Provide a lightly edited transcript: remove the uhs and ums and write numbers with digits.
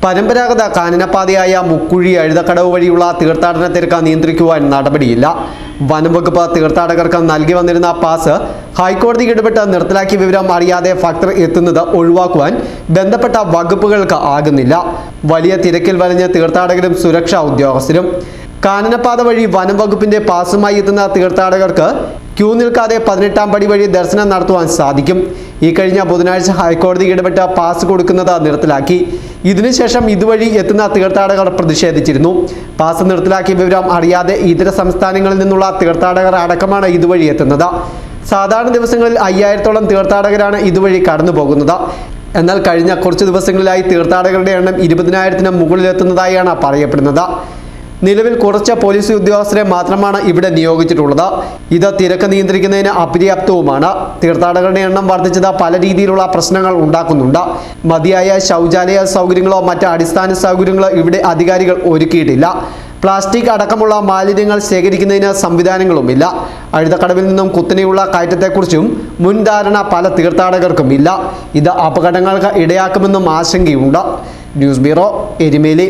പരമ്പരാഗത കാനനപാതയായ മുക്കുഴി എഴുതക്കടവ് വഴിയുള്ള തീർത്ഥാടന തിരക്ക് നിയന്ത്രിക്കുവാൻ നടപടിയില്ല. വനംവകുപ്പ് തീർത്ഥാടകർക്ക് നൽകി വന്നിരുന്ന പാസ് ഹൈക്കോടതി ഇടപെട്ട് നിർത്തലാക്കിയ വിവരം അറിയാതെ ഭക്തർ എത്തുന്നത് ഒഴിവാക്കുവാൻ ബന്ധപ്പെട്ട വകുപ്പുകൾക്ക് ആകുന്നില്ല. വലിയ തിരക്കിൽ വലഞ്ഞ തീർത്ഥാടകരും സുരക്ഷാ ഉദ്യോഗസ്ഥരും. കാനനപാത വഴി വനംവകുപ്പിന്റെ പാസുമായി എത്തുന്ന തീർത്ഥാടകർക്ക് ക്യൂ നിൽക്കാതെ 18-ാം പടി വഴി ദർശനം നടത്തുവാൻ സാധിക്കും. ഈ കഴിഞ്ഞ ബുധനാഴ്ച ഹൈക്കോടതി ഇടപെട്ട് പാസ് കൊടുക്കുന്നത് നിർത്തലാക്കി. ഇതിനുശേഷം ഇതുവഴി എത്തുന്ന തീർത്ഥാടകർ പ്രതിഷേധിച്ചിരുന്നു. പാസ് നിർത്തലാക്കിയ വിവരം അറിയാതെ ഇതര സംസ്ഥാനങ്ങളിൽ നിന്നുള്ള തീർത്ഥാടകർ അടക്കമാണ് ഇതുവഴി എത്തുന്നത്. സാധാരണ ദിവസങ്ങളിൽ 5000-ഓളം തീർത്ഥാടകരാണ് ഇതുവഴി കടന്നു പോകുന്നത്. എന്നാൽ കഴിഞ്ഞ കുറച്ച് ദിവസങ്ങളിലായി തീർത്ഥാടകരുടെ എണ്ണം 20,000-ന് മുകളിലെത്തുന്നതായാണ് പറയപ്പെടുന്നത്. നിലവിൽ കുറച്ച് പോലീസ് ഉദ്യോഗസ്ഥരെ മാത്രമാണ് ഇവിടെ നിയോഗിച്ചിട്ടുള്ളത്. ഇത് തിരക്ക് നിയന്ത്രിക്കുന്നതിന് അപര്യാപ്തവുമാണ്. തീർത്ഥാടകരുടെ എണ്ണം വർദ്ധിച്ചത് പല രീതിയിലുള്ള പ്രശ്നങ്ങൾ ഉണ്ടാക്കുന്നുണ്ട്. മതിയായ ശൗചാലയ സൗകര്യങ്ങളോ മറ്റ് അടിസ്ഥാന സൗകര്യങ്ങളോ ഇവിടെ അധികാരികൾ ഒരുക്കിയിട്ടില്ല. പ്ലാസ്റ്റിക് അടക്കമുള്ള മാലിന്യങ്ങൾ ശേഖരിക്കുന്നതിന് സംവിധാനങ്ങളുമില്ല. എഴുതക്കടവിൽ നിന്നും കുത്തനെയുള്ള കയറ്റത്തെക്കുറിച്ചും മുൻധാരണ പല തീർത്ഥാടകർക്കും ഇല്ല. ഇത് അപകടങ്ങൾക്ക് ഇടയാക്കുമെന്നും ആശങ്കയുണ്ട്. News bureau, Erumeli.